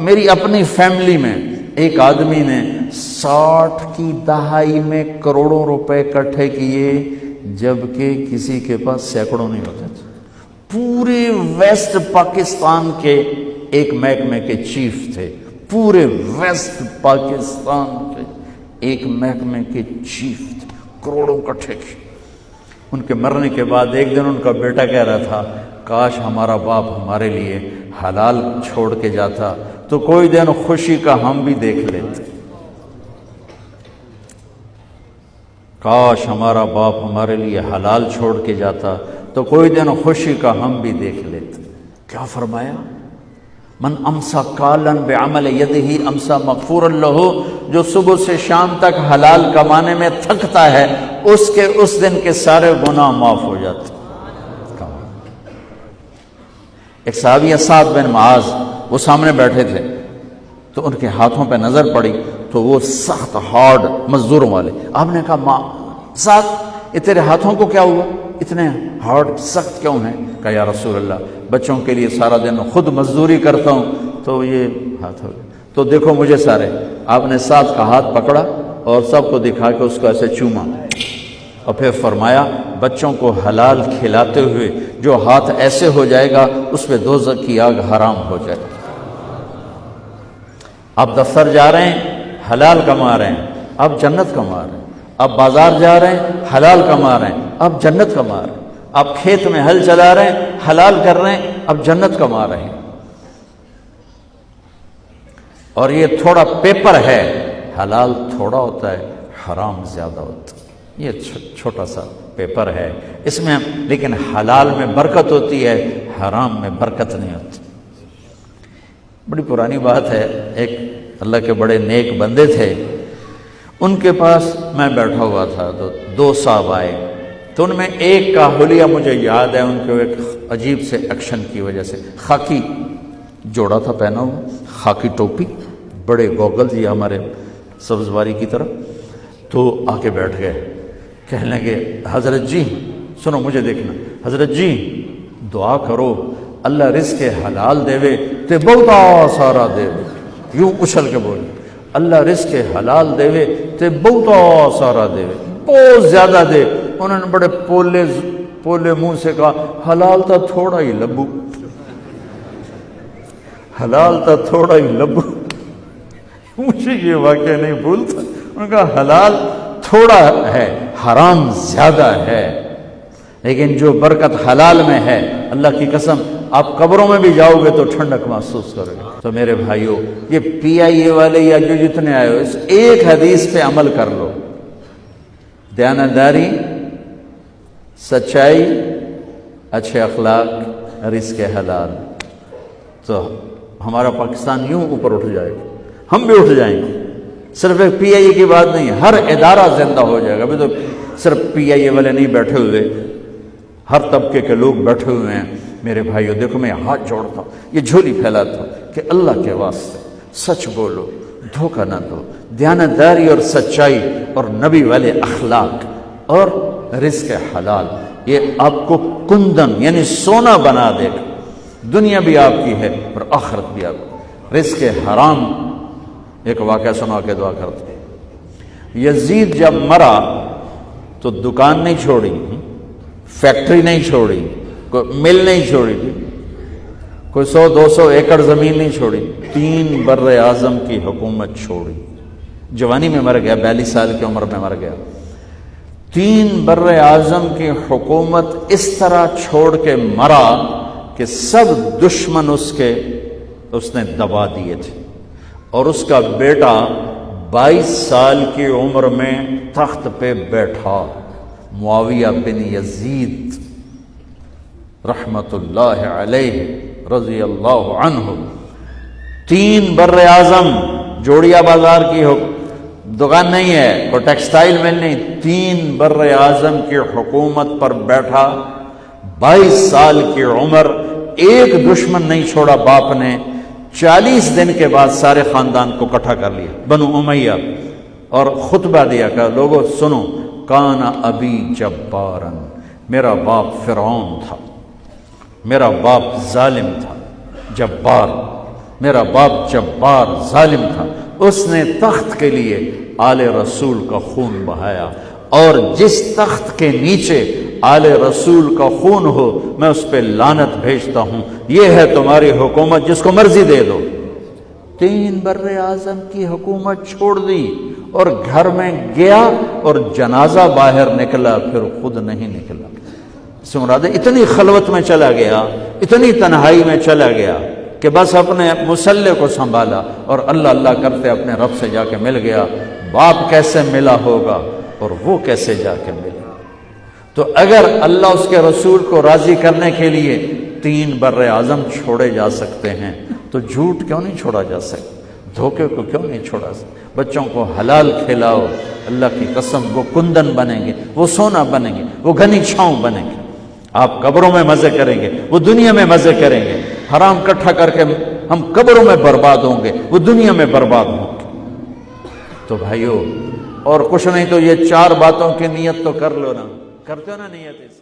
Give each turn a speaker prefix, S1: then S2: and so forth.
S1: میری اپنی فیملی میں ایک آدمی نے 60 کی دہائی میں کروڑوں روپے اکٹھے کیے، جبکہ کسی کے پاس سینکڑوں نہیں ہوتے تھے۔ پورے ویسٹ پاکستان کے ایک محکمے کے چیف تھے، پورے ویسٹ پاکستان کے ایک محکمے کے چیف تھے، کروڑوں اکٹھے کیے۔ ان کے مرنے کے بعد ایک دن ان کا بیٹا کہہ رہا تھا، کاش ہمارا باپ ہمارے لیے حلال چھوڑ کے جاتا تو کوئی دن خوشی کا ہم بھی دیکھ لیتے۔ کاش ہمارا باپ ہمارے لیے حلال چھوڑ کے جاتا تو کوئی دن خوشی کا ہم بھی دیکھ لیتے۔ کیا فرمایا؟ من امسا کالن بعمل یدہ امسا مغفورا لہ، جو صبح سے شام تک حلال کمانے میں تھکتا ہے اس کے اس دن کے سارے گناہ معاف ہو جاتے۔ ایک صحابی سعد بن معاذ، وہ سامنے بیٹھے تھے تو ان کے ہاتھوں پہ نظر پڑی تو وہ سخت ہارڈ مزدوروں والے۔ آپ نے کہا سعد، یہ تیرے ہاتھوں کو کیا ہوا، اتنے ہارڈ سخت کیوں ہیں؟ کہا یا رسول اللہ، بچوں کے لیے سارا دن خود مزدوری کرتا ہوں تو یہ ہاتھ ہو گیا۔ تو دیکھو مجھے سارے۔ آپ نے سعد کا ہاتھ پکڑا اور سب کو دکھا کے اس کو ایسے چوما اور پھر فرمایا، بچوں کو حلال کھلاتے ہوئے جو ہاتھ ایسے ہو جائے گا اس پہ دوزخ کی آگ حرام ہو جائے گا۔ آپ دفتر جا رہے ہیں، حلال کما رہے ہیں، آپ جنت کما رہے ہیں۔ آپ بازار جا رہے ہیں، حلال کما رہے ہیں، آپ جنت کما رہے ہیں۔ آپ کھیت میں ہل چلا رہے ہیں، حلال کر رہے ہیں، آپ جنت کما رہے ہیں۔ اور یہ تھوڑا پیپر ہے، حلال تھوڑا ہوتا ہے، حرام زیادہ ہوتا ہے۔ یہ چھوٹا سا پیپر ہے اس میں، لیکن حلال میں برکت ہوتی ہے، حرام میں برکت نہیں ہوتی۔ بڑی پرانی بات ہے، ایک اللہ کے بڑے نیک بندے تھے، ان کے پاس میں بیٹھا ہوا تھا تو 2 صاحب آئے، تو ان میں ایک کا حلیہ مجھے یاد ہے، ان کے ایک عجیب سے ایکشن کی وجہ سے، خاکی جوڑا تھا پہنا ہوا، خاکی ٹوپی، بڑے گوگلز یہ ہمارے سبزواری کی طرف، تو آ کے بیٹھ گئے، کہنے لگے حضرت جی سنو مجھے دیکھنا، حضرت جی دعا کرو اللہ رزق حلال دے وے تے بہتا سارا دے وے۔ یوں اچھل کے بولے، اللہ رزق حلال دے وے تے بہتا سارا دے وے، بہت زیادہ دے۔ انہوں نے بڑے پولے منہ سے کہا، حلال تا تھوڑا ہی لبو، حلال تا تھوڑا ہی لبو۔ مجھے یہ واقعہ نہیں بھولتا، انہوں نے کہا حلال تھوڑا ہے، حرام زیادہ ہے، لیکن جو برکت حلال میں ہے، اللہ کی قسم آپ قبروں میں بھی جاؤ گے تو ٹھنڈک محسوس کرو گے۔ تو میرے بھائیوں، یہ PIA والے یا جو جتنے آئے ہو، اس ایک حدیث پہ عمل کر لو، دیانتداری، سچائی، اچھے اخلاق، رزق حلال، تو ہمارا پاکستان یوں اوپر اٹھ جائے گا، ہم بھی اٹھ جائیں گے۔ صرف ایک PIA کی بات نہیں ہے، ہر ادارہ زندہ ہو جائے گا۔ ابھی تو صرف PIA والے نہیں بیٹھے ہوئے، ہر طبقے کے لوگ بیٹھے ہوئے ہیں۔ میرے بھائیو دیکھو، میں ہاتھ جوڑتا ہوں، یہ جھولی پھیلاتا ہوں کہ اللہ کے واسطے سچ بولو، دھوکہ نہ دو، دیانتداری اور سچائی اور نبی والے اخلاق اور رزق حلال، یہ آپ کو کندن یعنی سونا بنا دے گا۔ دنیا بھی آپ کی ہے اور آخرت بھی آپ کی۔ رزق حرام، ایک واقعہ سنا کے دعا کرتے ہیں۔ یزید جب مرا تو دکان نہیں چھوڑی، فیکٹری نہیں چھوڑی، کوئی مل نہیں چھوڑی، کوئی 100-200 ایکڑ زمین نہیں چھوڑی، 3 بر اعظم کی حکومت چھوڑی۔ جوانی میں مر گیا، 42 سال کی عمر میں مر گیا۔ 3 بر اعظم کی حکومت اس طرح چھوڑ کے مرا کہ سب دشمن اس نے دبا دیے تھے، اور اس کا بیٹا 22 سال کی عمر میں تخت پہ بیٹھا، معاویہ بن یزید رحمت اللہ علیہ رضی اللہ عنہ۔ 3 بر اعظم، جوڑیا بازار کی دکان نہیں ہے، کوئی ٹیکسٹائل مل نہیں، 3 بر اعظم کی حکومت پر بیٹھا، 22 سال کی عمر، ایک دشمن نہیں چھوڑا باپ نے۔ 40 دن کے بعد سارے خاندان کو اکٹھا کر لیا، بنو امیہ، اور خطبہ دیا کہ لوگوں سنو، کان ابی جبارن، میرا باپ فرعون تھا، میرا باپ ظالم تھا، جبار، میرا باپ جبار ظالم تھا، اس نے تخت کے لیے آل رسول کا خون بہایا، اور جس تخت کے نیچے آل رسول کا خون ہو میں اس پہ لعنت بھیجتا ہوں۔ یہ ہے تمہاری حکومت، جس کو مرضی دے دو۔ 3 بر اعظم کی حکومت چھوڑ دی اور گھر میں گیا، اور جنازہ باہر نکلا، پھر خود نہیں نکلا۔ اس سے مراد ہے اتنی خلوت میں چلا گیا، اتنی تنہائی میں چلا گیا کہ بس اپنے مصلے کو سنبھالا اور اللہ اللہ کرتے اپنے رب سے جا کے مل گیا۔ باپ کیسے ملا ہوگا اور وہ کیسے جا کے ملا۔ تو اگر اللہ اس کے رسول کو راضی کرنے کے لیے 3 بر اعظم چھوڑے جا سکتے ہیں تو جھوٹ کیوں نہیں چھوڑا جا سکتا؟ دھوکے کو کیوں نہیں چھوڑا سکتا؟ بچوں کو حلال کھلاؤ، اللہ کی قسم وہ کندن بنیں گے، وہ سونا بنیں گے، وہ گھنی چھاؤں بنیں گے۔ آپ قبروں میں مزے کریں گے، وہ دنیا میں مزے کریں گے۔ حرام اکٹھا کر کے ہم قبروں میں برباد ہوں گے، وہ دنیا میں برباد ہوں گے۔ تو بھائیو، اور کچھ نہیں تو یہ 4 باتوں کی نیت تو کر لو نا، کرتے ہو نا نیت اس